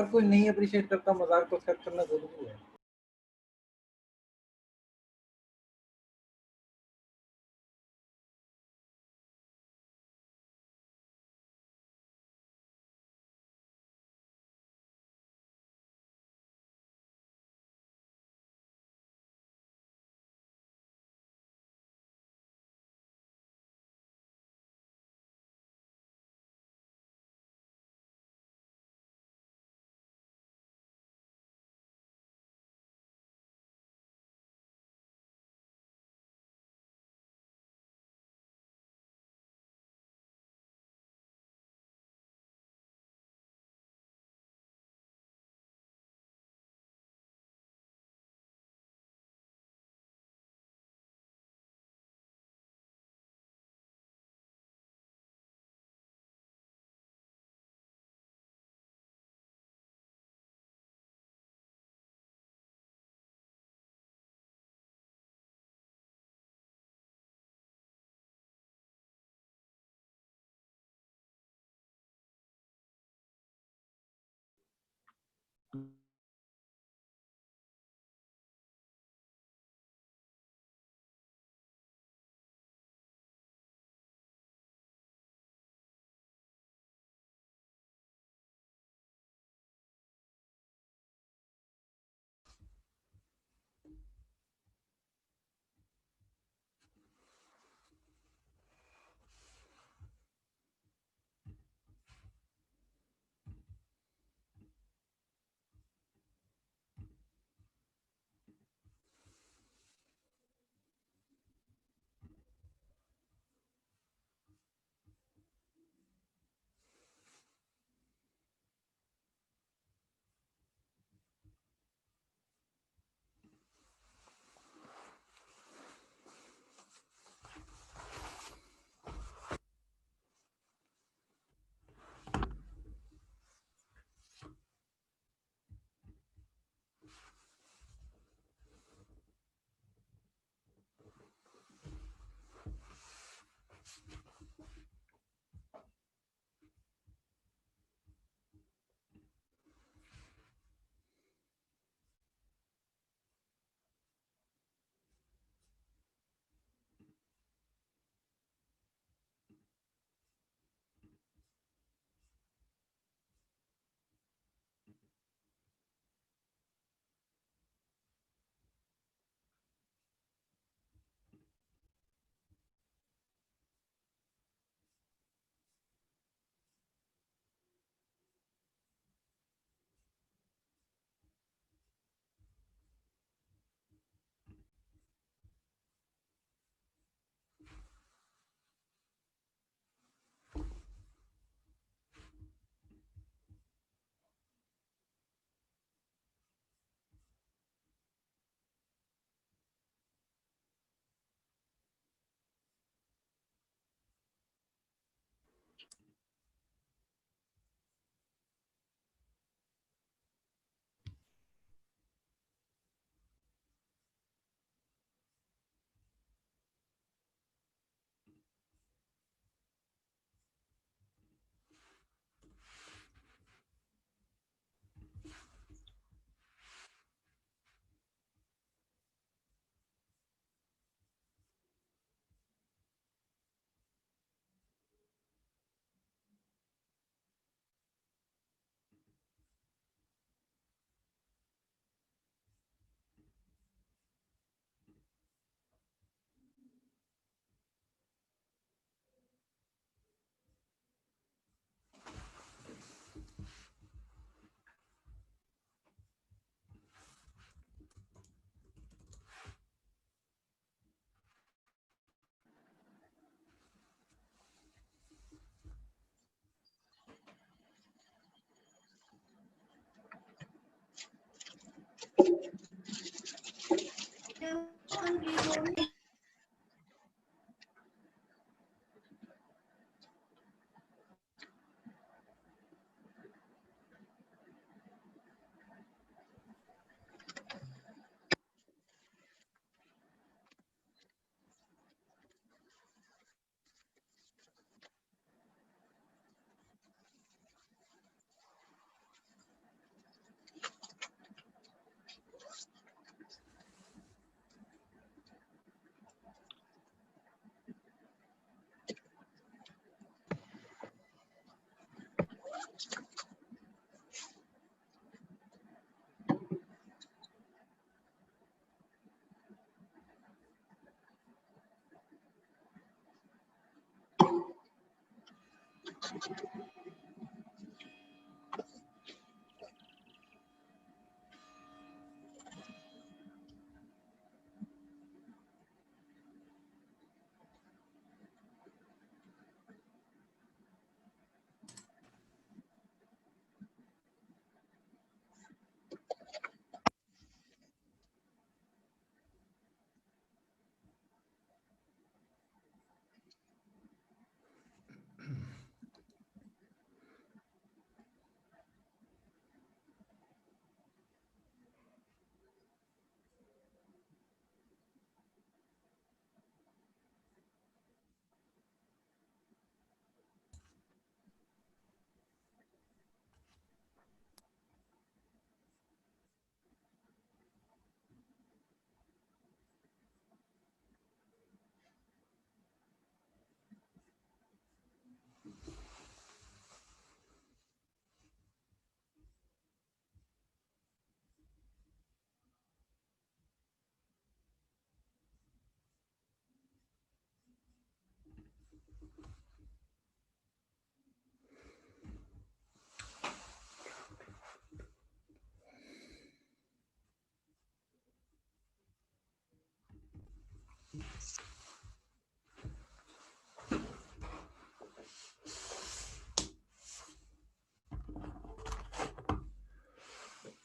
हर कोई नहीं अप्रिशिएट करता, मज़ाक तो खैर करना ज़रूरी है।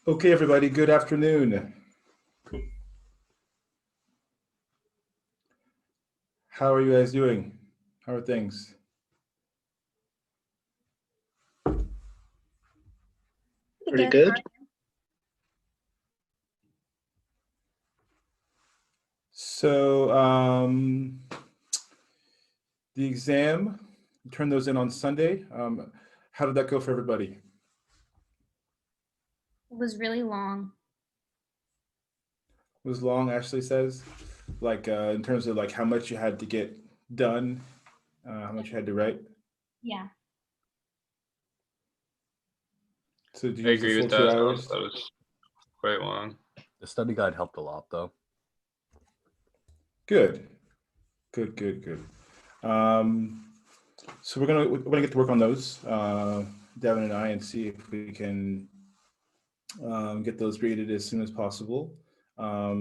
Okay, everybody, good afternoon. How are you guys doing? How are things? Pretty good. So the exam, turn those in on Sunday. How did that go for everybody? It was really long. It was long, Ashley says, like in terms of like how much you had to get done, how much you had to write. Yeah. So did you I use the agree full with 2 that. hours? That was quite long. The study guide helped a lot, though. Good. So we're gonna get to work on those, Devin and I, and see if we can get those graded as soon as possible. I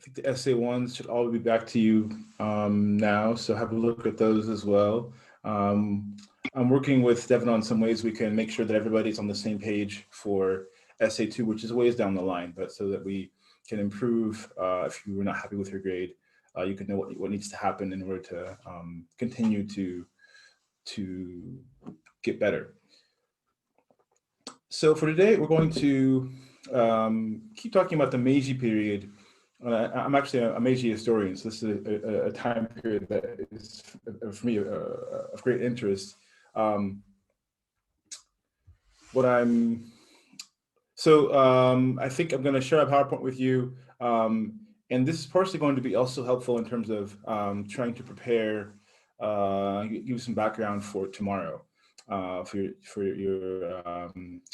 think the essay ones should all be back to you now, so have a look at those as well. I'm working with Devin on some ways we can make sure that everybody's on the same page for essay 2, which is ways down the line, but so that we can improve. If you were not happy with your grade, you can know what needs to happen in order to continue to get better. So for today, we're going to keep talking about the Meiji period. I'm actually a Meiji historian, so this is a time period that is, for me, of great interest. I think I'm going to share a PowerPoint with you, and this is partially going to be also helpful in terms of trying to prepare, give you some background for tomorrow, for your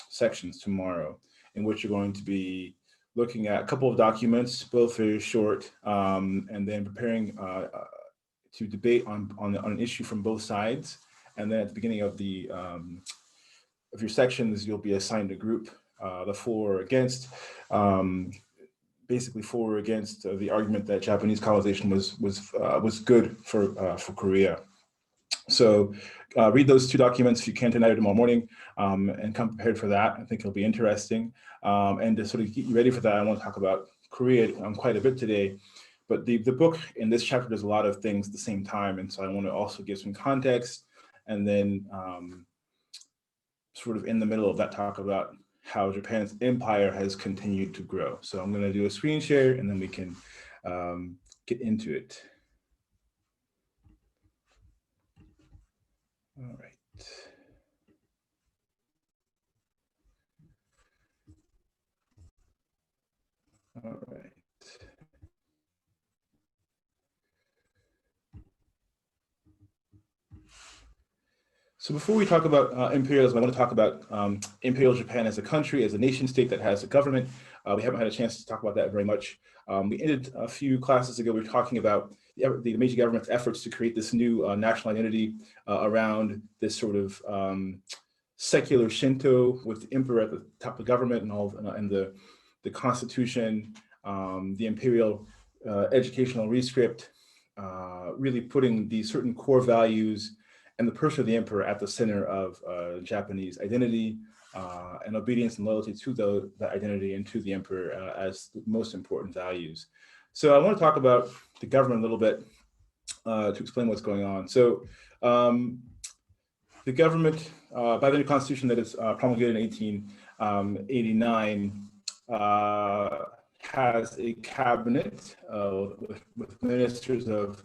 sections tomorrow, in which you're going to be looking at a couple of documents, both very short, and then preparing to debate on an issue from both sides. And then at the beginning of your sections, you'll be assigned a group, the for or against, basically for or against the argument that Japanese colonization was good for Korea. So read those 2 documents if you can tonight or tomorrow morning, and come prepared for that. I think it'll be interesting. And to sort of get you ready for that, I want to talk about Korea quite a bit today. But the book in this chapter does a lot of things at the same time. And so I want to also give some context, and then sort of in the middle of that, talk about how Japan's empire has continued to grow. So I'm going to do a screen share, and then we can get into it. All right. All right. So before we talk about imperialism, I want to talk about Imperial Japan as a country, as a nation state that has a government. We haven't had a chance to talk about that very much. We ended a few classes ago, we were talking about the Meiji government's efforts to create this new national identity around this sort of secular Shinto with the emperor at the top of government and all, and the constitution, the imperial educational rescript, really putting these certain core values and the person of the emperor at the center of Japanese identity and obedience and loyalty to that identity and to the emperor as the most important values. So I want to talk about the government a little bit to explain what's going on. So the government, by the new constitution that is promulgated in 1889, has a cabinet with ministers of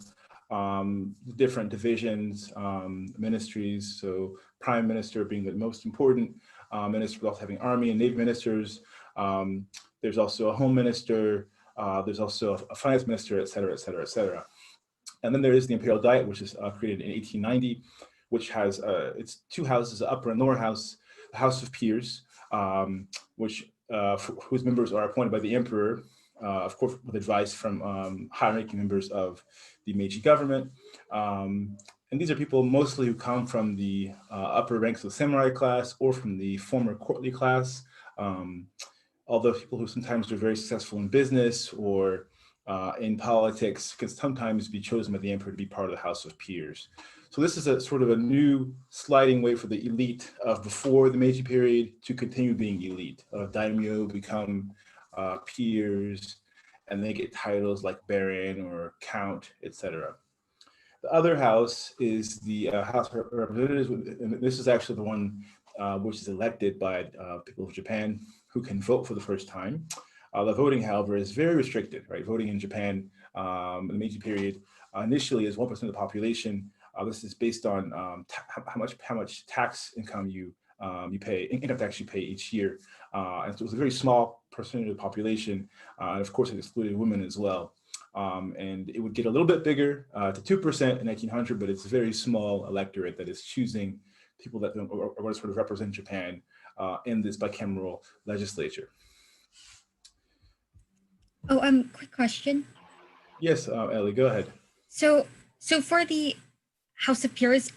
different divisions, ministries. So prime minister being the most important minister, also having army and navy ministers. There's also a home minister. There's also a finance minister, et cetera, et cetera, et cetera. And then there is the imperial diet, which is created in 1890, which has its two houses, the upper and lower house, the House of Peers, whose members are appointed by the emperor, of course, with advice from high-ranking members of the Meiji government. And these are people mostly who come from the upper ranks of the samurai class or from the former courtly class. Although people who sometimes are very successful in business or in politics can sometimes be chosen by the emperor to be part of the House of Peers. So this is a sort of a new sliding way for the elite of before the Meiji period to continue being elite. Daimyo become peers, and they get titles like baron or count, etc. The other house is the House of Representatives, and this is actually the one which is elected by people of Japan who can vote for the first time. The voting, however, is very restricted, right? Voting in Japan in the Meiji period initially is 1% of the population. This is based on how much tax income you pay, income tax you pay each year. And so it was a very small percentage of the population. And of course, it excluded women as well. And it would get a little bit bigger to 2% in 1900, but it's a very small electorate that is choosing people that are going to sort of represent Japan in this bicameral legislature. Oh, quick question. Yes, Ellie, go ahead. So for the House of Peers,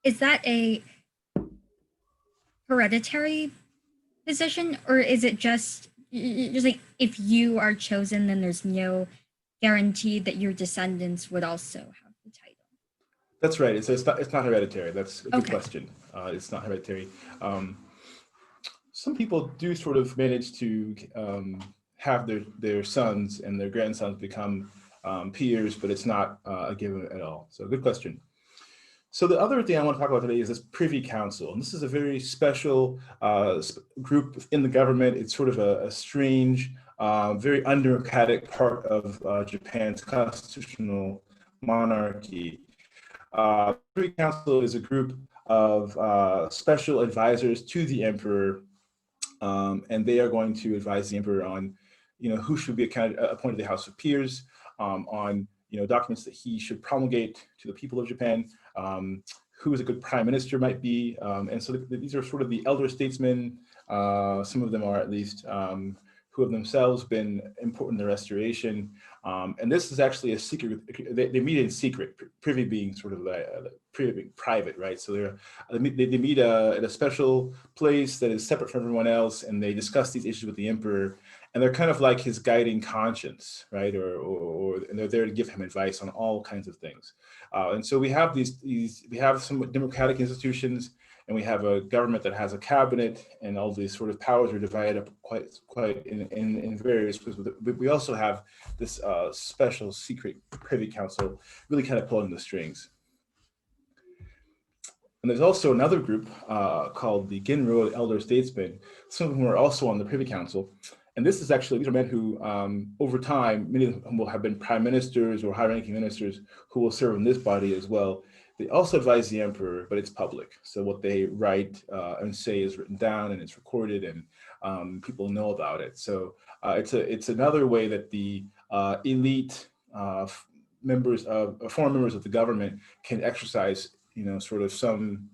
is that a hereditary position, or is it just like if you are chosen, then there's no guarantee that your descendants would also have the title? That's right. It's not hereditary. That's a good Okay. question. It's not hereditary. Some people do sort of manage to have their sons and their grandsons become peers, but it's not a given at all. So good question. So the other thing I want to talk about today is this Privy Council. And this is a very special group in the government. It's sort of a strange, very undemocratic part of Japan's constitutional monarchy. Privy Council is a group of special advisors to the emperor, and they are going to advise the emperor on, who should be appointed to the House of Peers, on documents that he should promulgate to the people of Japan, who is a good prime minister might be, and so these are sort of the elder statesmen. Some of them are at least who have themselves been important in the restoration. And this is actually a secret. They meet in secret, privy being sort of privy being private, right? So they meet at a special place that is separate from everyone else, and they discuss these issues with the emperor. And they're kind of like his guiding conscience, right? And they're there to give him advice on all kinds of things. And so we have we have some democratic institutions, and we have a government that has a cabinet, and all these sort of powers are divided up quite in various ways. But we also have this special secret privy council really kind of pulling the strings. And there's also another group called the Genro Elder Statesmen, some of whom are also on the Privy Council. And this is actually, these are men who, over time, many of them will have been prime ministers or high-ranking ministers who will serve in this body as well. They also advise the emperor, but it's public. So what they write and say is written down and it's recorded, and people know about it. So it's another way that the elite former members of the government can exercise, sort of some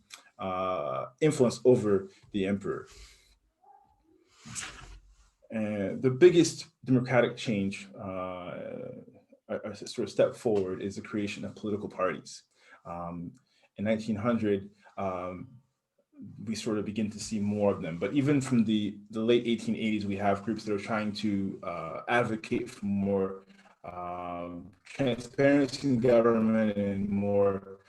influence over the emperor. And the biggest democratic change, a sort of step forward, is the creation of political parties. In 1900, we sort of begin to see more of them. But even from the late 1880s, we have groups that are trying to advocate for more transparency in government and more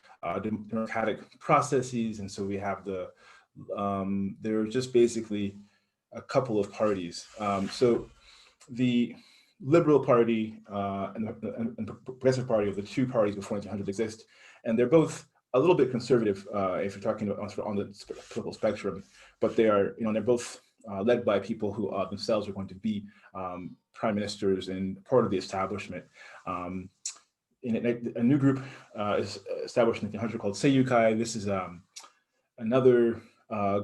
democratic processes. And so we have there are just basically a couple of parties. So the Liberal Party and the Progressive Party, of the two parties before 1900, exist, and they're both a little bit conservative if you're talking about on the political spectrum, but they are, they're both led by people who themselves are going to be prime ministers and part of the establishment. A new group is established in 1900 called Seiyukai. This is another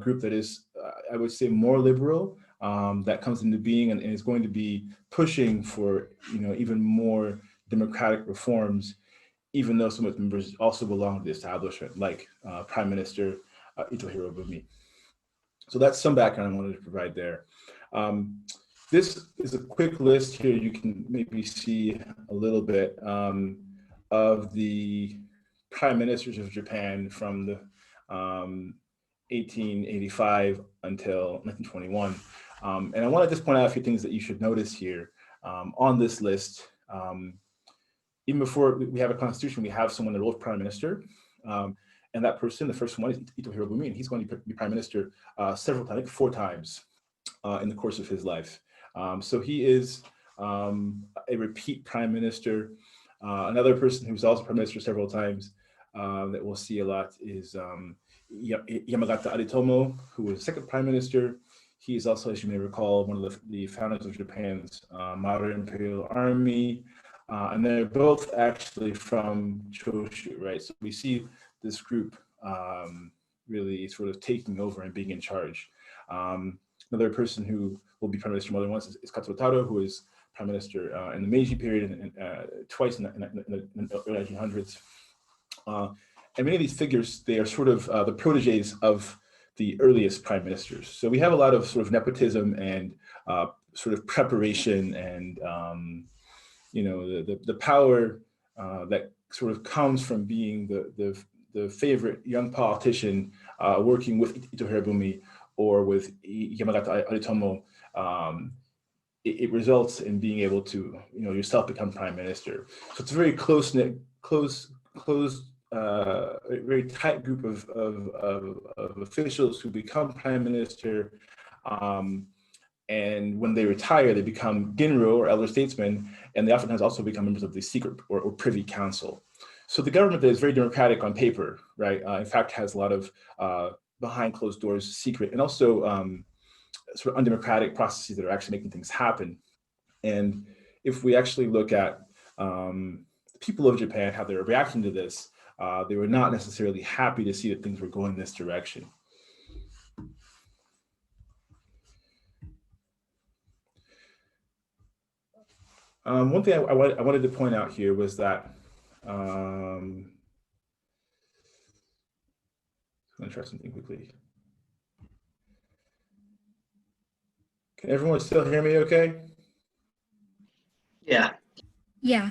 group that is, I would say, more liberal, that comes into being and is going to be pushing for, even more democratic reforms, even though some of its members also belong to the establishment, like Prime Minister Ito Hirobumi. So that's some background I wanted to provide there. This is a quick list here. You can maybe see a little bit of the prime ministers of Japan from the 1885 until 1921. And I want to just point out a few things that you should notice here on this list. Even before we have a constitution, we have someone, the role of prime minister. And that person, the first one, is Ito Hirobumi, and he's going to be prime minister several times, I think 4 times in the course of his life. So he is a repeat prime minister. Another person who's also prime minister several times that we'll see a lot is Yamagata Aritomo, who was second prime minister. He is also, as you may recall, one of the founders of Japan's modern imperial army. And they're both actually from Choshu, right? So we see this group really sort of taking over and being in charge. Another person who will be prime minister more than once is Katsuo Taro, who is prime minister in the Meiji period and twice in the early 1900s. And many of these figures, they are sort of the proteges of the earliest prime ministers. So we have a lot of sort of nepotism and sort of preparation and the power that sort of comes from being the favorite young politician working with Ito Hirobumi or with Yamagata Aritomo. It results in being able to, yourself become prime minister. So it's a very close-knit, closed, very tight group of officials who become prime minister. And when they retire, they become Ginro, or elder statesmen, and they oftentimes also become members of the secret or privy council. So the government is very democratic on paper, right? In fact, has a lot of behind closed doors, secret, and also sort of undemocratic processes that are actually making things happen. And if we actually look at the people of Japan, how they're reacting to this, they were not necessarily happy to see that things were going this direction. One thing I wanted to point out here was that I'm going to try something quickly. Can everyone still hear me okay? Yeah. Yeah.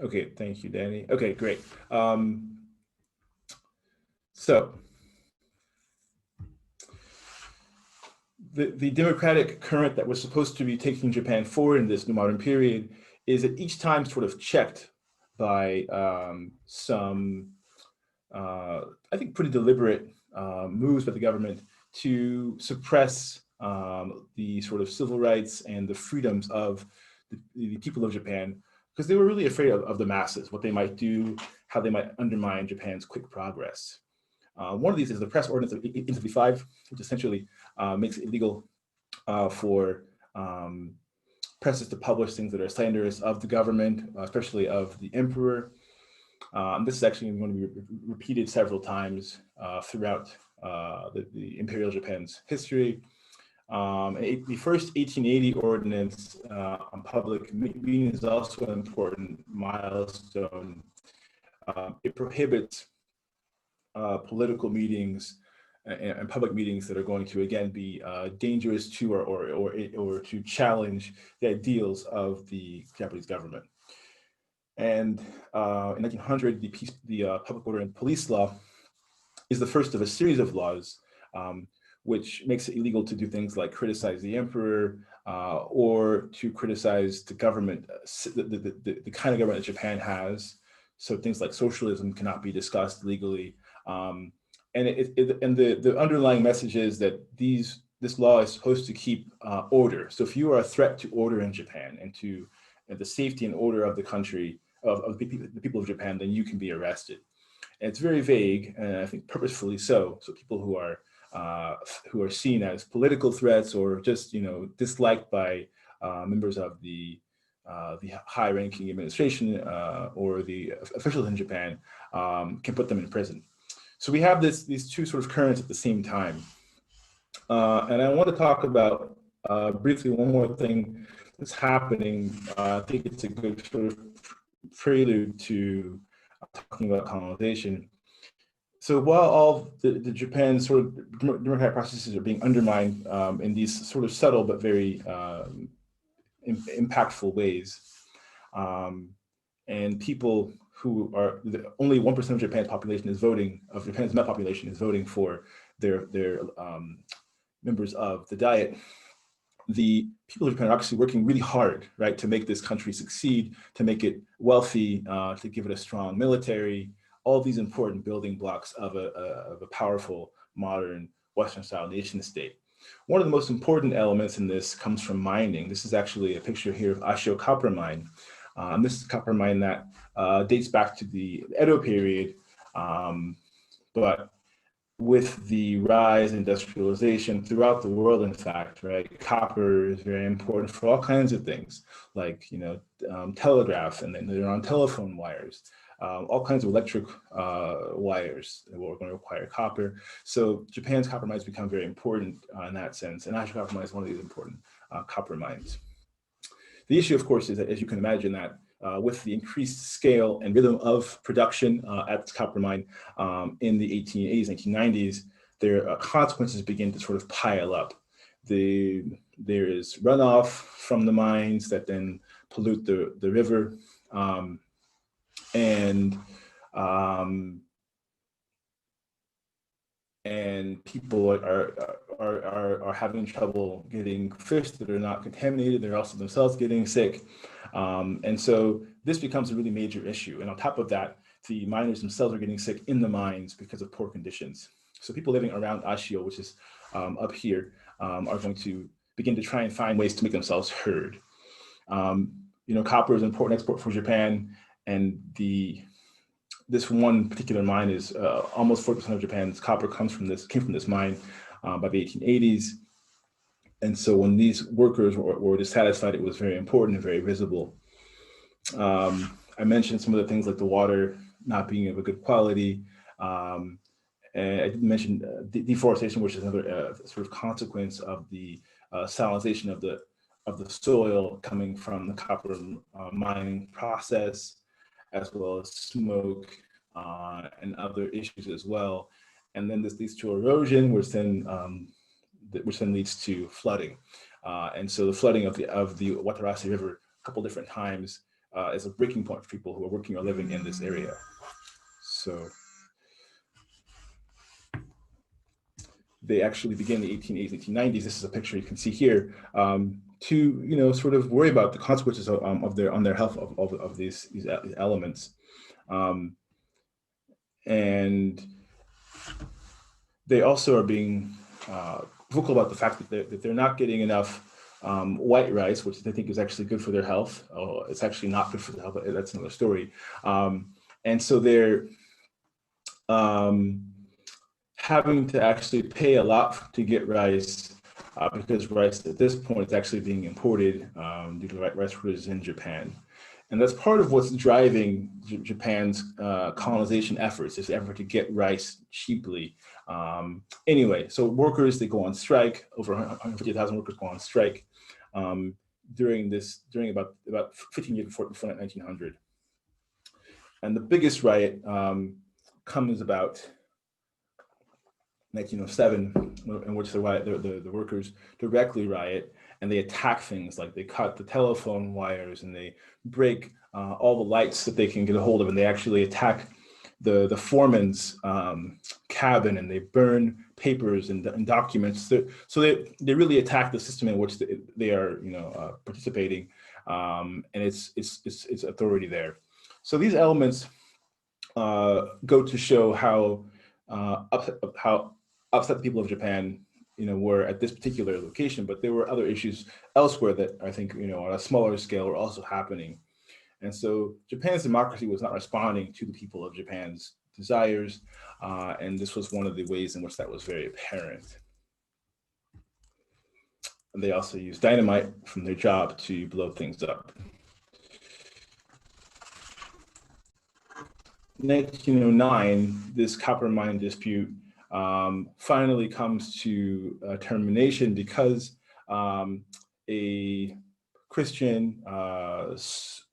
Okay, thank you, Danny. Okay, great. So the democratic current that was supposed to be taking Japan forward in this new modern period is at each time sort of checked by some, I think, pretty deliberate moves by the government to suppress the sort of civil rights and the freedoms of the people of Japan, because they were really afraid of the masses, what they might do, how they might undermine Japan's quick progress. One of these is the Press Ordinance of 1855, which essentially makes it illegal for presses to publish things that are slanderous of the government, especially of the emperor. This is actually going to be repeated several times throughout the Imperial Japan's history. The first 1880 ordinance on public meeting is also an important milestone. It prohibits political meetings and public meetings that are going to again be dangerous to or to challenge the ideals of the Japanese government. And in 1900, the Public Order and Police Law is the first of a series of laws which makes it illegal to do things like criticize the emperor or to criticize the government, the kind of government that Japan has. So things like socialism cannot be discussed legally. And the underlying message is that this law is supposed to keep order. So if you are a threat to order in Japan and to the safety and order of the country, of the people of Japan, then you can be arrested. And it's very vague, and I think purposefully so. So people who are seen as political threats or just disliked by members of the high-ranking administration or the officials in Japan can put them in prison. So we have these two sort of currents at the same time. And I want to talk about briefly one more thing that's happening. I think it's a good sort of prelude to talking about colonization. So while all the Japan's sort of democratic processes are being undermined in these sort of subtle but very impactful ways, and people who are only 1% of Japan's population is voting, of Japan's net population is voting for their members of the Diet, the people of Japan are actually working really hard, right, to make this country succeed, to make it wealthy, to give it a strong military, all these important building blocks of a powerful, modern, Western-style nation state. One of the most important elements in this comes from mining. This is actually a picture here of Ashio copper mine. This is a copper mine that dates back to the Edo period, but with the rise in industrialization throughout the world, in fact, right, copper is very important for all kinds of things, like telegraph, and then they're on telephone wires, all kinds of electric wires that are going to require copper. So Japan's copper mines become very important in that sense, and Ashio copper mine is one of these important copper mines. The issue, of course, is that, as you can imagine, that with the increased scale and rhythm of production at the copper mine in the 1880s, 1990s, their consequences begin to sort of pile up. There is runoff from the mines that then pollute the river, and people are having trouble getting fish that are not contaminated. They're also themselves getting sick. And so this becomes a really major issue. And on top of that, the miners themselves are getting sick in the mines because of poor conditions. So people living around Ashio, which is up here, are going to begin to try and find ways to make themselves heard. Copper is an important export for Japan, and this one particular mine is almost 40% of Japan's copper came from this mine by the 1880s. And so when these workers were dissatisfied, it was very important and very visible. I mentioned some of the things like the water not being of a good quality. And I didn't mention deforestation, which is another sort of consequence of the salinization of the soil coming from the copper mining process, as well as smoke and other issues as well. And then this leads to erosion, which then leads to flooding. And so the flooding of the Watarase River a couple different times is a breaking point for people who are working or living in this area. So they actually begin in the 1880s, 1890s. This is a picture you can see here to sort of worry about the consequences on their health of these elements, and they also are being vocal about the fact that they're not getting enough white rice, which they think is actually good for their health. Oh, it's actually not good for their health, but that's another story. And so they're having to actually pay a lot to get rice because rice at this point is actually being imported due to rice shortages in Japan. And that's part of what's driving Japan's colonization efforts, this effort to get rice cheaply. Anyway, so workers, they go on strike. Over 150,000 workers go on strike during about 15 years before 1900. And the biggest riot comes about 1907, in which the workers directly riot, and they attack things like they cut the telephone wires and they break all the lights that they can get a hold of, and they actually attack the foreman's cabin, and they burn papers and documents. So they really attack the system in which they are participating, and its authority there. So these elements go to show how upset the people of Japan were at this particular location, but there were other issues elsewhere that I think on a smaller scale were also happening. And so Japan's democracy was not responding to the people of Japan's desires, and this was one of the ways in which that was very apparent. And they also used dynamite from their job to blow things up. 1909, this copper mine dispute finally comes to termination because a Christian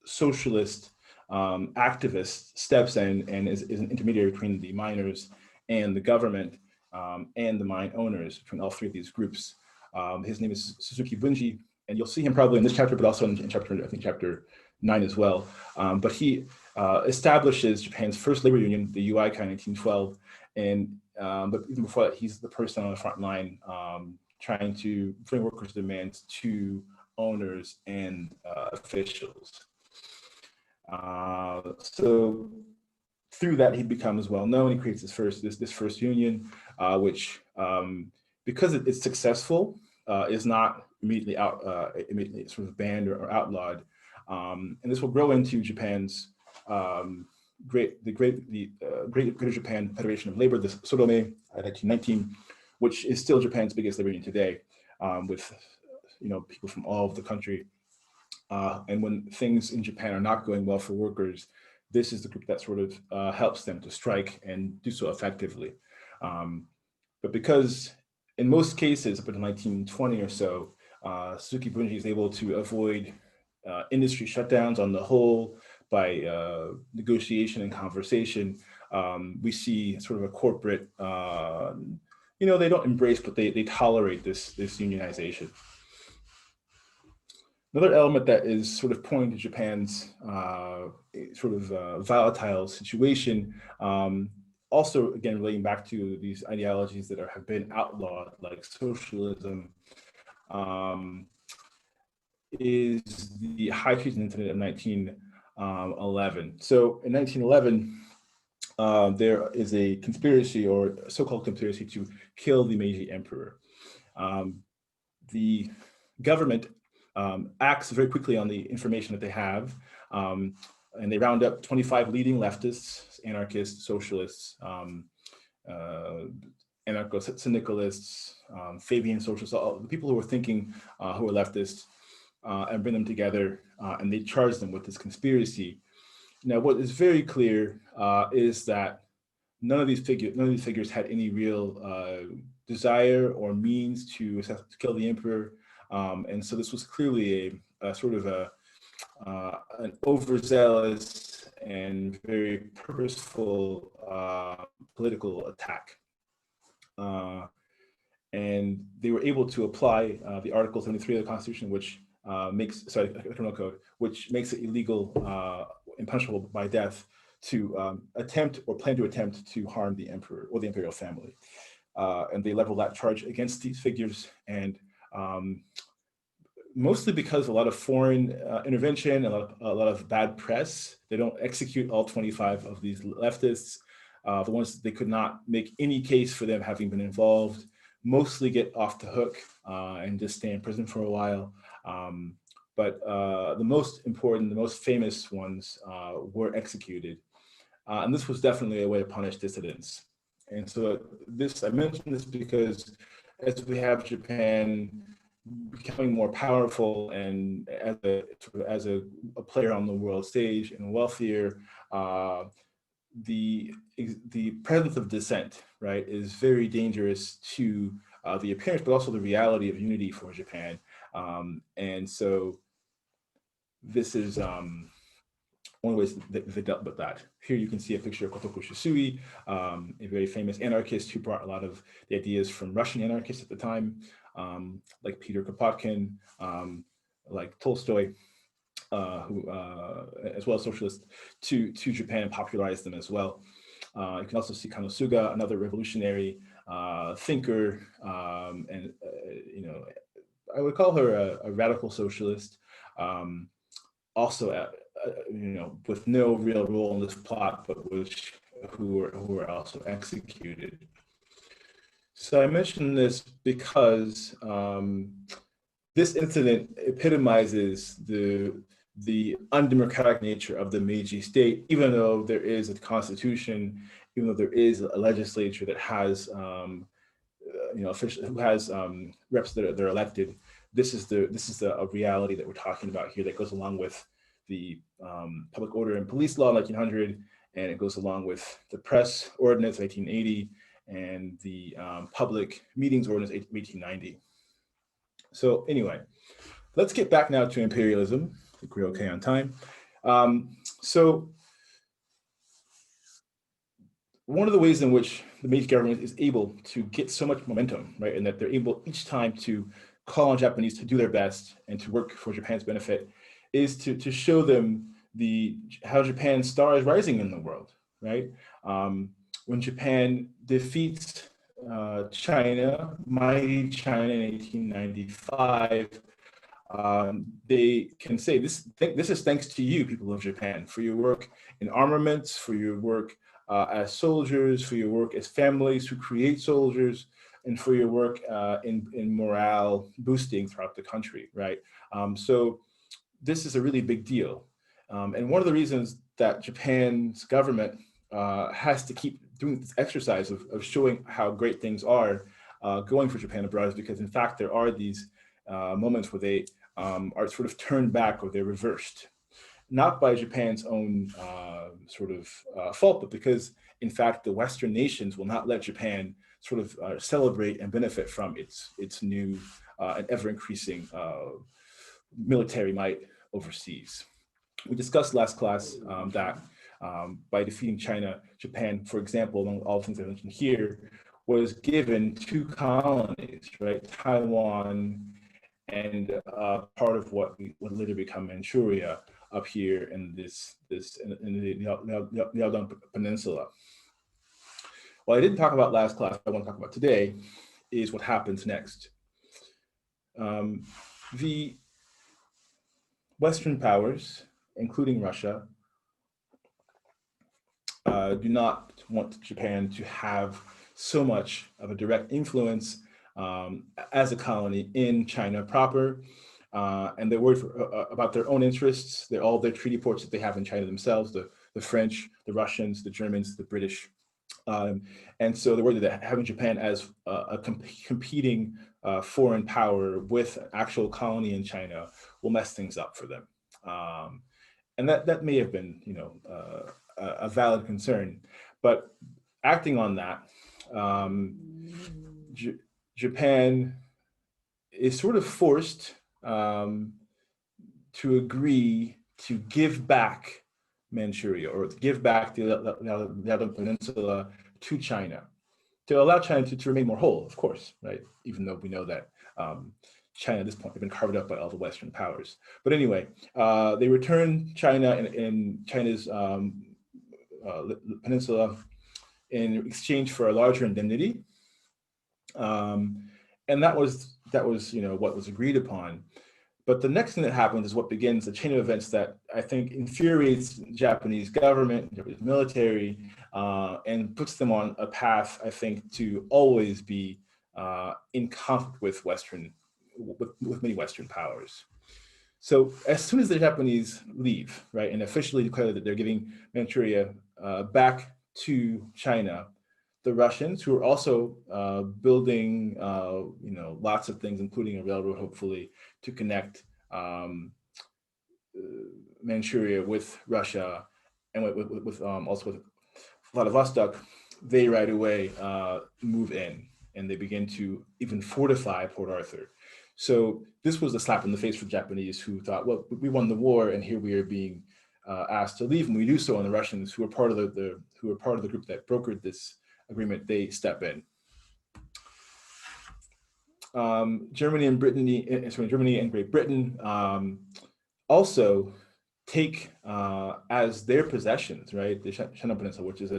socialist activist steps in and is an intermediary between the miners and the government and the mine owners, between all three of these groups. His name is Suzuki Bunji, and you'll see him probably in this chapter, but also in chapter 9 as well. But he establishes Japan's first labor union, the UICA, in 1912, and but even before that, he's the person on the front line trying to bring workers' demands to owners and officials. So through that, he becomes well known. He creates this first union, which, because it's successful, is not immediately sort of banned or outlawed, and this will grow into Japan's Greater Japan Federation of Labor, the Sodome, in 1919, which is still Japan's biggest labor union today, with people from all over the country. And when things in Japan are not going well for workers, this is the group that sort of helps them to strike and do so effectively. But because in most cases, up until 1920 or so, Suzuki Bunji is able to avoid industry shutdowns on the whole by negotiation and conversation. We see sort of a corporate, they don't embrace, but they tolerate this unionization. Another element that is sort of pointing to Japan's volatile situation, also again relating back to these ideologies that have been outlawed, like socialism, is the high treason incident of 1911. So in 1911, there is a conspiracy, or a so-called conspiracy, to kill the Meiji emperor. The government acts very quickly on the information that they have, and they round up 25 leading leftists, anarchists, socialists, anarcho-syndicalists, Fabian socialists, all the people who are thinking, who are leftists, and bring them together, and they charge them with this conspiracy. Now, what is very clear is that none of these figures had any real desire or means to kill the emperor, and so this was clearly a sort of an overzealous and very purposeful political attack. And they were able to apply the Article 73 of the Constitution, which Criminal Code, which makes it illegal and punishable by death to attempt or plan to attempt to harm the emperor or the imperial family. And they level that charge against these figures, and mostly because a lot of foreign intervention, a lot of bad press, they don't execute all 25 of these leftists. The ones that they could not make any case for them having been involved mostly get off the hook and just stay in prison for a while. But the most important, the most famous ones were executed. And this was definitely a way to punish dissidents. And so I mentioned this because as we have Japan becoming more powerful and as a player on the world stage and wealthier, the presence of dissent, right, is very dangerous to the appearance, but also the reality of unity for Japan. And so this is one of the ways that they dealt with that. Here you can see a picture of Kotoku Shisui, a very famous anarchist who brought a lot of the ideas from Russian anarchists at the time, like Peter Kropotkin, like Tolstoy, who, as well as socialists, to Japan and popularized them as well. You can also see Kanosuga, another revolutionary thinker, and you know, I would call her a radical socialist. Also, you know, with no real role in this plot, but who were also executed. So I mention this because this incident epitomizes the undemocratic nature of the Meiji state, even though there is a constitution, even though there is a legislature that has, you know, who has reps that are elected. This is a reality that we're talking about here that goes along with the Public Order and Police Law 1900, and it goes along with the Press Ordinance 1880 and the Public Meetings Ordinance 1890. So anyway, let's get back now to imperialism. I think we're okay on time. So one of the ways in which the Meiji government is able to get so much momentum, right, and that they're able each time to call on Japanese to do their best and to work for Japan's benefit, is to show them how Japan's star is rising in the world, right? When Japan defeats China, mighty China in 1895, they can say, this is thanks to you, people of Japan, for your work in armaments, for your work as soldiers, for your work as families who create soldiers, and for your work in morale boosting throughout the country, right? So this is a really big deal. And one of the reasons that Japan's government has to keep doing this exercise of showing how great things are going for Japan abroad is because, in fact, there are these moments where they are sort of turned back or they're reversed. Not by Japan's own sort of fault, but because, in fact, the Western nations will not let Japan sort of celebrate and benefit from its new and ever-increasing military might overseas. We discussed last class that by defeating China, Japan, for example, among all the things I mentioned here, was given 2 colonies, right? Taiwan and part of what would later become Manchuria up here in the Liaodong Peninsula. What I didn't talk about last class, what I want to talk about today, is what happens next. The Western powers, including Russia, do not want Japan to have so much of a direct influence as a colony in China proper. And they're worried about their own interests. All their treaty ports that they have in China themselves, the French, the Russians, the Germans, the British. And so they're worried that having Japan as a competing foreign power with an actual colony in China will mess things up for them. And that may have been, you know, a valid concern, but acting on that, Japan is sort of forced to agree to give back Manchuria, or to give back the Liaodong Peninsula to China, to allow China to remain more whole, of course, right? Even though we know that China at this point had been carved up by all the Western powers. But anyway, they return China and China's peninsula in exchange for a larger indemnity. And that was, you know, what was agreed upon. But the next thing that happens is what begins a chain of events that I think infuriates the Japanese government, Japanese military, and puts them on a path, I think, to always be in conflict with many Western powers. So as soon as the Japanese leave, right, and officially declare that they're giving Manchuria back to China, the Russians, who are also building, you know, lots of things, including a railroad, hopefully, to connect Manchuria with Russia and also with Vladivostok, they right away move in and they begin to even fortify Port Arthur. So this was a slap in the face for the Japanese, who thought, well, we won the war and here we are being asked to leave, and we do so, and the Russians, who were part of the group that brokered this agreement, they step in. Germany and Great Britain also take as their possessions, right, the Shandong Peninsula, which is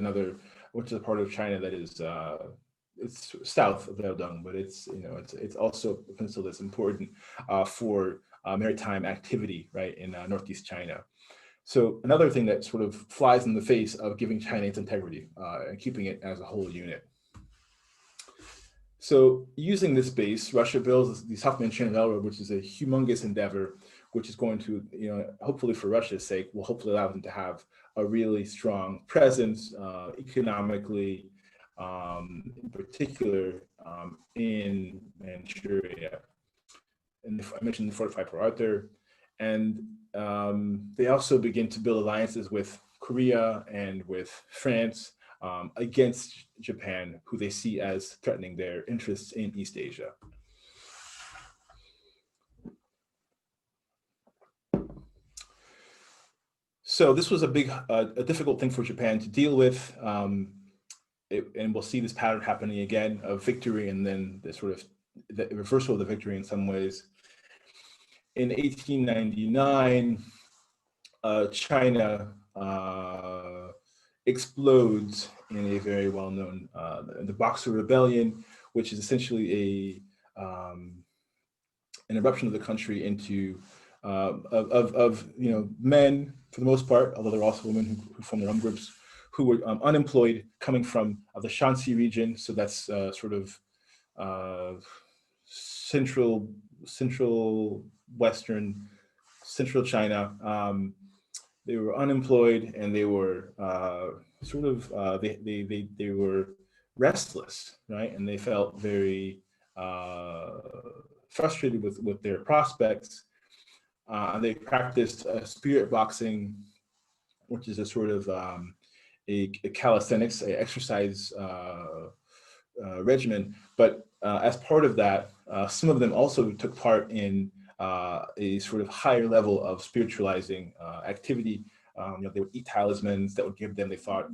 a part of China that is it's south of Liaodong, but it's also a peninsula that's important for maritime activity, right, in northeast China. So another thing that sort of flies in the face of giving China its integrity and keeping it as a whole unit. So using this base, Russia builds the South Manchurian Railroad, which is a humongous endeavor, which is going to, hopefully for Russia's sake, will hopefully allow them to have a really strong presence economically, in particular in Manchuria. And I mentioned the fortified Port Arthur, and they also begin to build alliances with Korea and with France against Japan, who they see as threatening their interests in East Asia. So this was a difficult thing for Japan to deal with, and we'll see this pattern happening again of victory and then the reversal of the victory in some ways. In 1899, China explodes in a very well-known the Boxer Rebellion, which is essentially an eruption of the country into men for the most part, although there are also women who form their own groups, who were unemployed, coming from the Shanxi region. So that's sort of central China. They were unemployed, and they were they were restless, right? And they felt very frustrated with their prospects. They practiced spirit boxing, which is a sort of a calisthenics, a exercise regimen. But as part of that, some of them also took part in a sort of higher level of spiritualizing activity. They would eat talismans that would give them, they thought,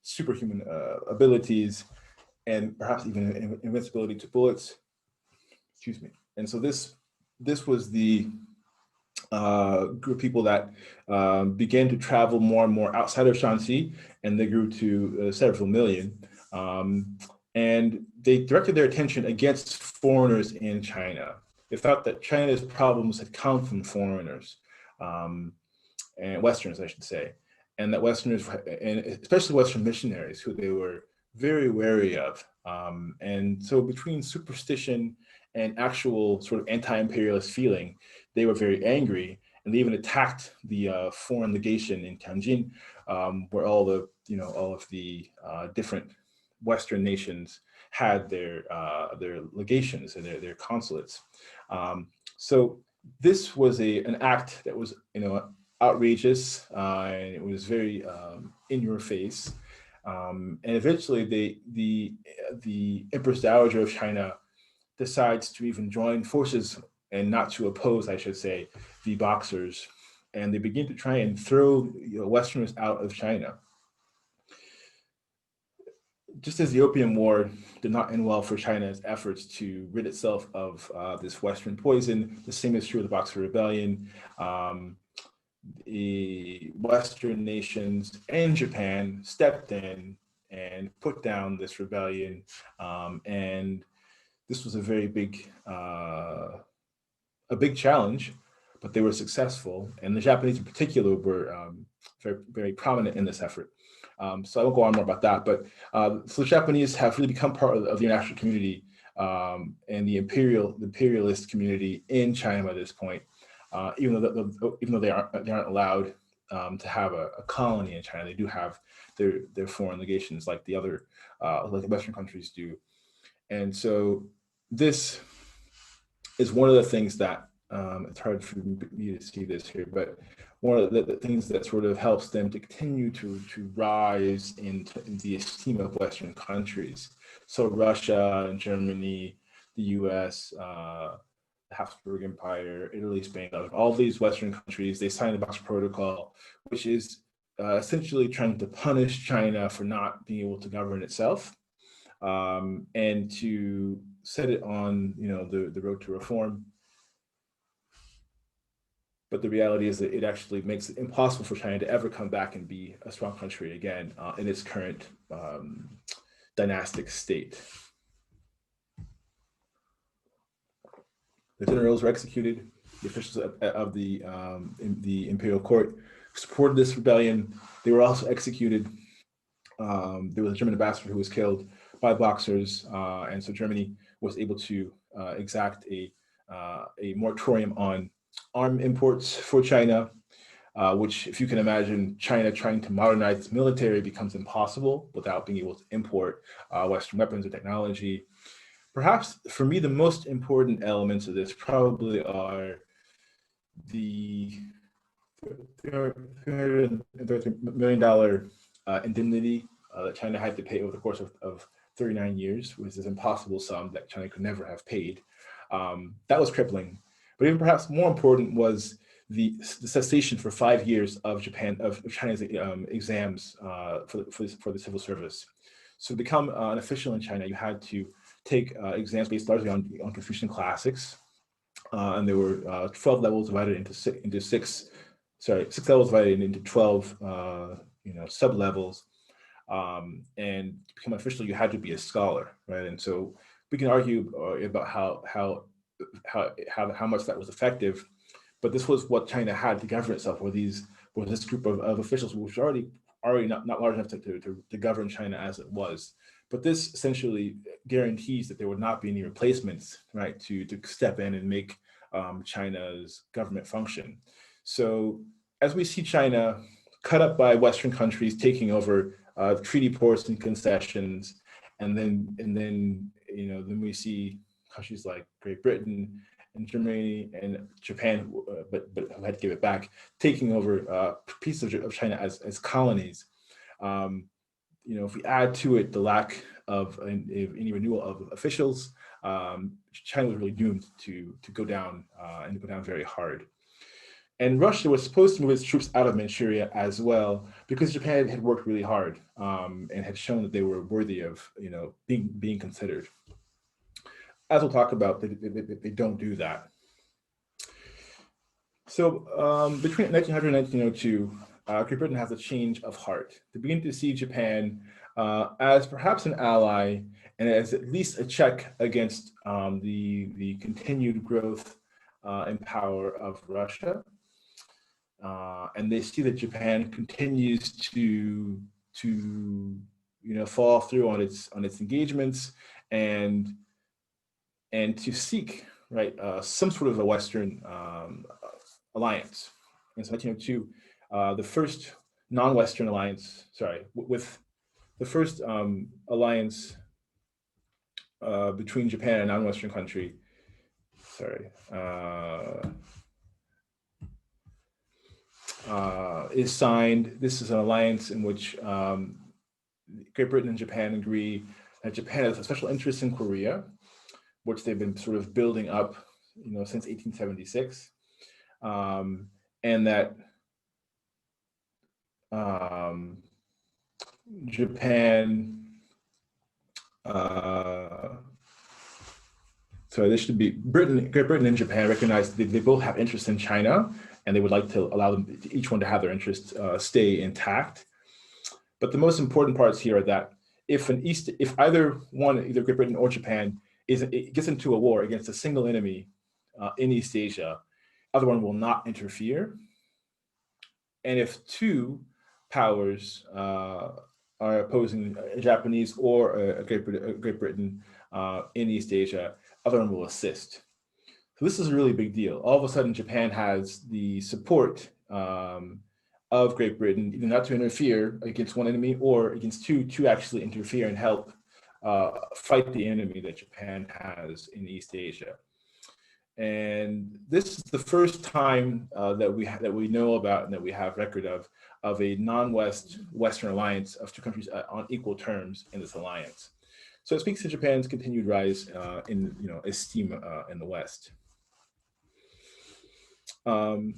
superhuman abilities, and perhaps even invincibility to bullets. Excuse me. And so this was the group of people that began to travel more and more outside of Shanxi, and they grew to several million. And they directed their attention against foreigners in China. They thought that China's problems had come from foreigners, and Westerners, I should say, and that Westerners, and especially Western missionaries, who they were very wary of. And so between superstition and actual sort of anti-imperialist feeling, they were very angry, and they even attacked the foreign legation in Tianjin, where all of the different Western nations had their legations and their consulates. So this was an act that was outrageous, and it was very in your face. And eventually, the Empress Dowager of China decides to even join forces and not to oppose, I should say, the Boxers, and they begin to try and throw Westerners out of China. Just as the Opium War did not end well for China's efforts to rid itself of this Western poison, the same is true of the Boxer Rebellion. The Western nations and Japan stepped in and put down this rebellion, and this was a very big challenge, but they were successful, and the Japanese in particular were very, very prominent in this effort. So I won't go on more about that, but so the Japanese have really become part of the international community and the imperialist community in China by this point. Even though they aren't allowed to have a colony in China, they do have their foreign legations like the other like the Western countries do. And so this is one of the things that it's hard for me to see this here, but one of the things that sort of helps them to continue to rise in the esteem of Western countries. So Russia and Germany, the US, Habsburg Empire, Italy, Spain, all these Western countries, they signed the Boxer Protocol, which is essentially trying to punish China for not being able to govern itself, and to set it on, the road to reform. But the reality is that it actually makes it impossible for China to ever come back and be a strong country again in its current dynastic state. The generals were executed. The officials of the imperial court supported this rebellion. They were also executed. There was a German ambassador who was killed by Boxers, and so Germany was able to exact a moratorium on arm imports for China, which, if you can imagine, China trying to modernize its military becomes impossible without being able to import Western weapons or technology. Perhaps for me, the most important elements of this probably are the $333 million indemnity that China had to pay over the course of 39 years, which is an impossible sum that China could never have paid. That was crippling. But even perhaps more important was the cessation for 5 years of China's exams for the civil service. So to become an official in China, you had to take exams based largely on Confucian classics, and there were 12 levels divided into six levels divided into 12 sub levels. And to become an official, you had to be a scholar, right? And so we can argue about how much that was effective, but this was what China had to govern itself. Was this group of officials which were already not large enough to govern China as it was. But this essentially guarantees that there would not be any replacements, right, to step in and make China's government function. So as we see China cut up by Western countries taking over treaty ports and concessions, and then we see countries like Great Britain and Germany and Japan, but who had to give it back, taking over pieces of China as colonies. If we add to it the lack of any renewal of officials, China was really doomed to go down and go down very hard. And Russia was supposed to move its troops out of Manchuria as well, because Japan had worked really hard and had shown that they were worthy of being considered. As we'll talk about, they don't do that. So between 1900 and 1902, Great Britain has a change of heart. They begin to see Japan as perhaps an ally and as at least a check against the continued growth and power of Russia. And they see that Japan continues to follow through on its engagements and to seek some sort of a Western alliance. And so 1902, the first non-Western alliance, with the first alliance between Japan and a non-Western country, is signed. This is an alliance in which Great Britain and Japan agree that Japan has a special interest in Korea, which they've been sort of building up, since 1876, and that Japan. This should be Great Britain and Japan recognize that they both have interest in China, and they would like to allow them each one to have their interests stay intact. But the most important parts here are that if either Great Britain or Japan gets into a war against a single enemy in East Asia, other one will not interfere. And if two powers are opposing a Japanese or a Great Britain in East Asia, other one will assist. So this is a really big deal. All of a sudden, Japan has the support of Great Britain, either not to interfere against one enemy or against two to actually interfere and help fight the enemy that Japan has in East Asia. And this is the first time that we know about and that we have record of a non-Western alliance of two countries on equal terms in this alliance. So it speaks to Japan's continued rise in esteem in the West. To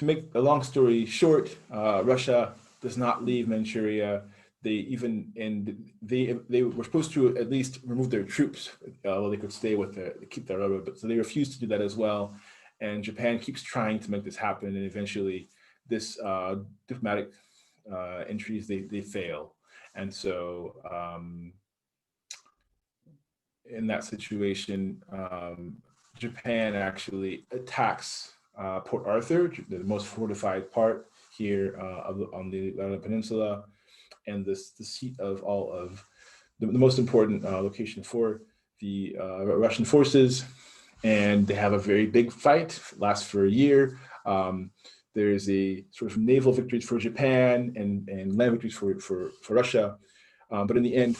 make a long story short, Russia does not leave Manchuria. They were supposed to at least remove their troops, while they could stay with keep their railroad, but so they refused to do that as well. And Japan keeps trying to make this happen, and eventually, this diplomatic entries they fail, and so in that situation, Japan actually attacks Port Arthur, the most fortified part here on the peninsula, and the seat of all of the most important location for the Russian forces. And they have a very big fight, lasts for a year. There's a sort of naval victories for Japan and land victories for Russia. But in the end,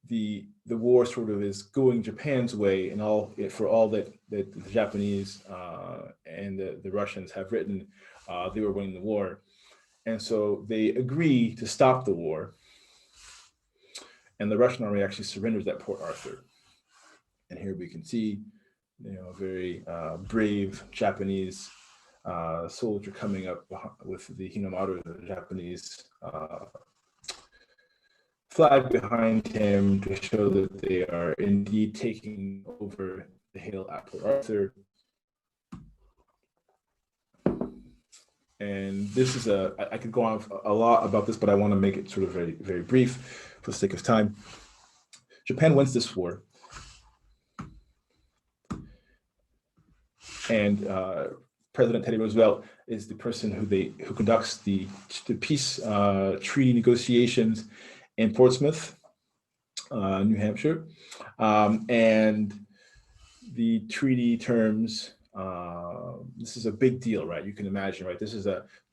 the war sort of is going Japan's way, and for all that the Japanese and the Russians have written, they were winning the war. And so they agree to stop the war. And the Russian army actually surrenders at Port Arthur. And here we can see, a very brave Japanese soldier coming up with the Hinamaru, the Japanese flag behind him to show that they are indeed taking over the hill at Port Arthur. And this is I could go on a lot about this, but I want to make it sort of very, very brief for the sake of time. Japan wins this war. And President Teddy Roosevelt is the person who conducts the peace treaty negotiations in Portsmouth, New Hampshire. And the treaty terms, this is a big deal, right? You can imagine, right?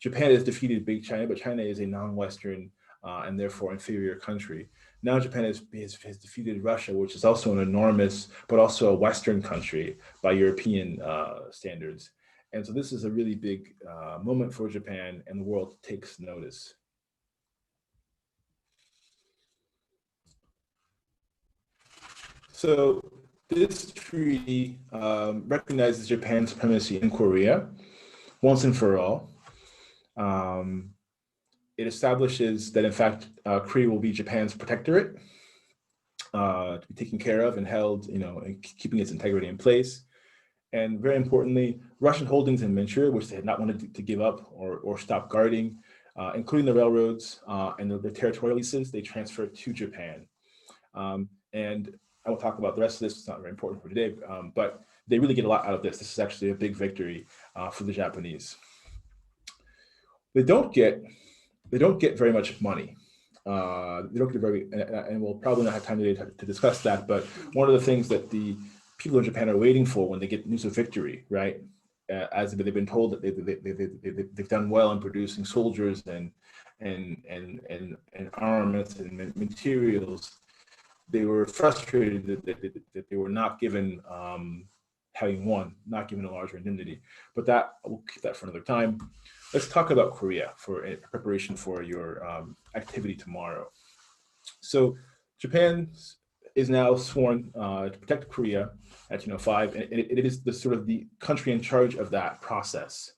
Japan has defeated big China, but China is a non-Western and therefore inferior country. Now Japan has defeated Russia, which is also an enormous, but also a Western country by European standards. And so this is a really big moment for Japan, and the world takes notice. So this treaty recognizes Japan's supremacy in Korea once and for all. It establishes that, in fact, Korea will be Japan's protectorate, to be taken care of and held, and keeping its integrity in place. And very importantly, Russian holdings in Manchuria, which they had not wanted to give up or stop guarding, including the railroads and the territorial leases, they transferred to Japan. And I will talk about the rest of this. It's not very important for today, but they really get a lot out of this. This is actually a big victory for the Japanese. They don't get very much money. They don't get and we'll probably not have time today to discuss that, but one of the things that the people in Japan are waiting for when they get news of victory, right? As they've been told that they've done well in producing soldiers and armaments and materials, they were frustrated that they were not given, having won, not given a larger indemnity. But we'll keep that for another time. Let's talk about Korea in preparation for your activity tomorrow. So Japan is now sworn to protect Korea at 1905, and it is the country in charge of that process.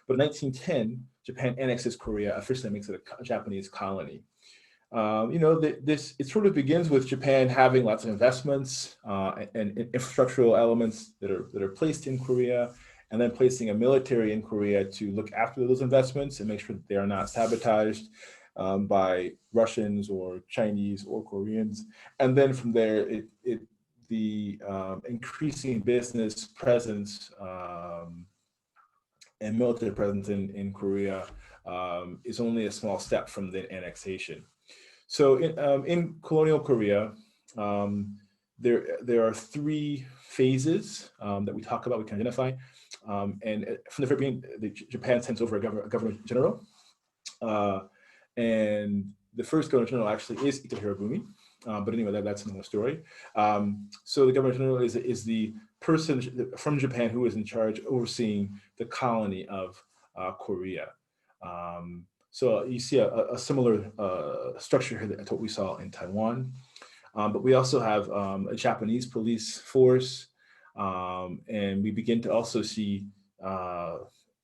But in 1910, Japan annexes Korea, officially makes it a Japanese colony. It sort of begins with Japan having lots of investments and infrastructural elements that are placed in Korea, and then placing a military in Korea to look after those investments and make sure that they are not sabotaged by Russians or Chinese or Koreans. And then from there, the increasing business presence and military presence in Korea is only a small step from the annexation. So in colonial Korea, there are three phases that we talk about, we can identify. And from the very beginning, Japan sends over a governor general. And the first governor general actually is Ito Hirobumi. But anyway, that's another story. So the governor general is the person from Japan who is in charge overseeing the colony of Korea. So you see a similar structure here to what we saw in Taiwan. But we also have a Japanese police force, And we begin to also see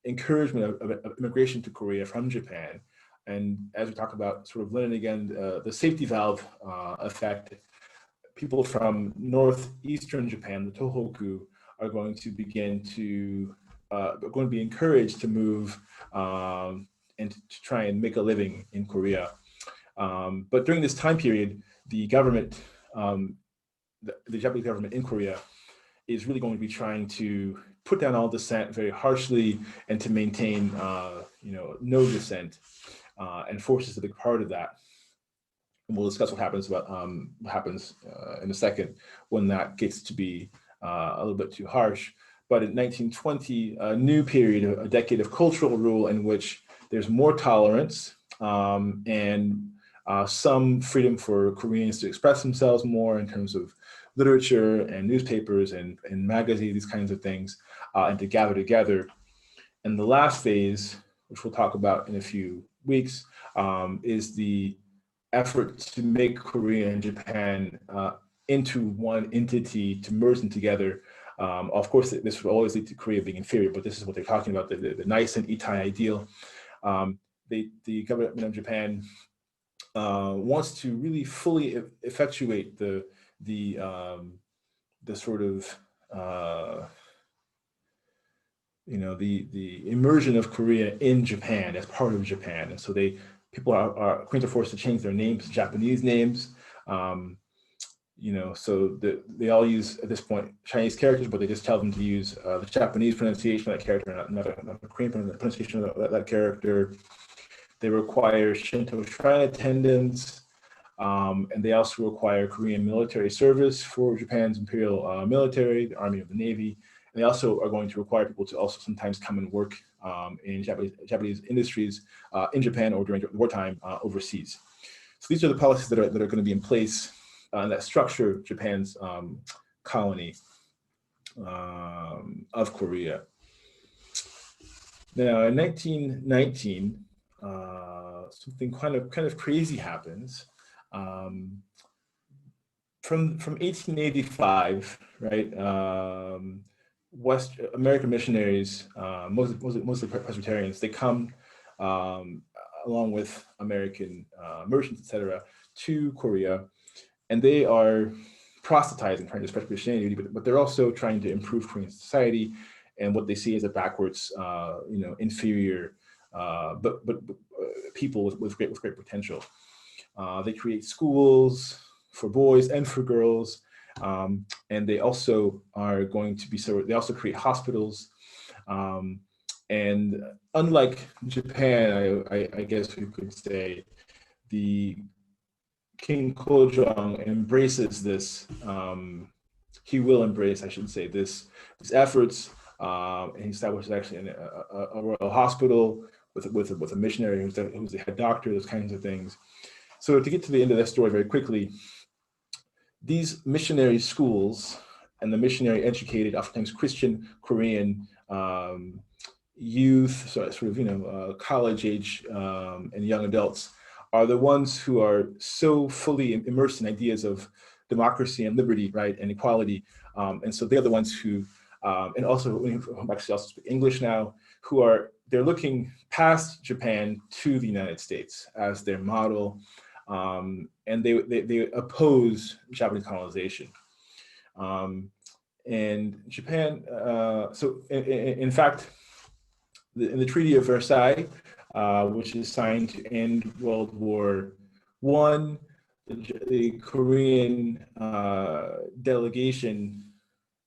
encouragement of immigration to Korea from Japan. And as we talk about sort of Lenin again, the safety valve effect, people from northeastern Japan, the Tohoku, are going to begin to going to be encouraged to move and to try and make a living in Korea. But during this time period, the government, the Japanese government in Korea, is really going to be trying to put down all dissent very harshly and to maintain, no dissent, and force is a big part of that. And we'll discuss what happens in a second when that gets to be a little bit too harsh. But in 1920, a new period, a decade of cultural rule in which there's more tolerance and some freedom for Koreans to express themselves more in terms of literature and newspapers and magazines, these kinds of things, and to gather together. And the last phase, which we'll talk about in a few weeks, is the effort to make Korea and Japan into one entity, to merge them together. Of course, this would always lead to Korea being inferior, but this is what they're talking about, the nice and Itai ideal. The government of Japan wants to really fully effectuate the sort of the immersion of Korea in Japan as part of Japan, and so people are forced to change their names, Japanese names. So they all use at this point Chinese characters, but they just tell them to use the Japanese pronunciation of that character, not the Korean pronunciation of that character. They require Shinto shrine attendance, and they also require Korean military service for Japan's imperial military, the Army of the Navy. And they also are going to require people to also sometimes come and work in Japanese industries in Japan or during wartime overseas. So these are the policies that are going to be in place that structure Japan's colony of Korea. Now, in 1919, something kind of crazy happens. From 1885, right? West American missionaries, mostly Presbyterians, they come along with American merchants, etc., to Korea, and they are proselytizing, trying to spread Christianity, but they're also trying to improve Korean society and what they see as a backwards, inferior, but people with great potential. They create schools for boys and for girls, and they also are going to be they also create hospitals. And unlike Japan, I guess we could say, the King Kojong embraces this. He will embrace, I should say, these efforts, and he establishes actually a royal hospital with a missionary who's the head doctor, those kinds of things. So to get to the end of that story very quickly, these missionary schools and the missionary educated, oftentimes Christian Korean youth, so sort of college age and young adults, are the ones who are so fully immersed in ideas of democracy and liberty, right, and equality, and so they're the ones who, and also who actually also speak English now, they're looking past Japan to the United States as their model. And they oppose Japanese colonization. And Japan, so in fact, in the Treaty of Versailles, which is signed to end World War I, the Korean delegation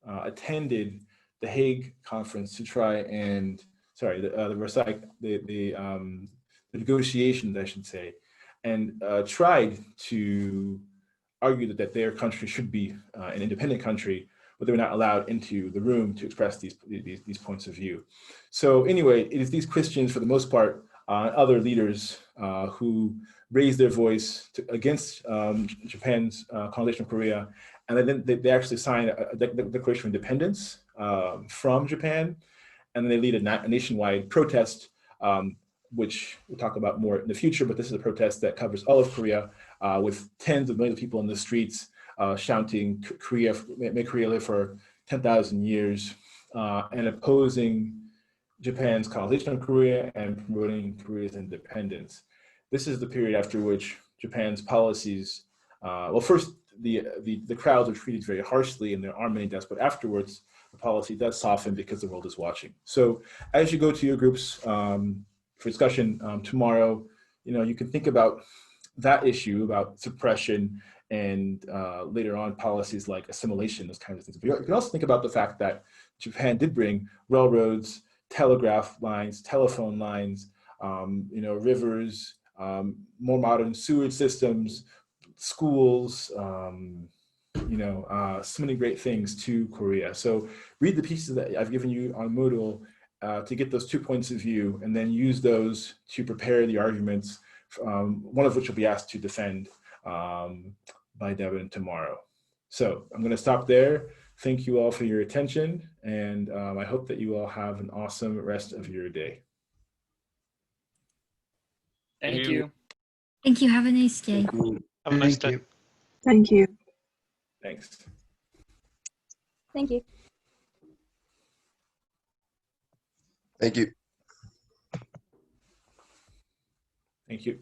attended the Hague Conference to try and, the Versailles, the negotiations, I should say, and tried to argue that their country should be an independent country, but they were not allowed into the room to express these points of view. So anyway, it is these Christians, for the most part, other leaders who raised their voice against Japan's colonization of Korea, and then they actually signed a Declaration of Independence from Japan, and then they lead a nationwide protest, which we'll talk about more in the future, but this is a protest that covers all of Korea with tens of millions of people in the streets shouting, "Korea, make Korea live for 10,000 years and opposing Japan's colonization of Korea and promoting Korea's independence. This is the period after which Japan's policies, well, first the crowds are treated very harshly and there are many deaths, but afterwards the policy does soften because the world is watching. So as you go to your groups for discussion tomorrow, you can think about that issue about suppression and later on policies like assimilation, those kinds of things. But you can also think about the fact that Japan did bring railroads, telegraph lines, telephone lines, rivers, more modern sewage systems, schools, so many great things to Korea. So read the pieces that I've given you on Moodle to get those 2 points of view, and then use those to prepare the arguments, one of which will be asked to defend by Devin tomorrow. So I'm going to stop there. Thank you all for your attention, and I hope that you all have an awesome rest of your day. Thank you. Thank you. Have a nice day. Have a nice day. Thank you. Thanks. Thank you. Thank you. Thank you.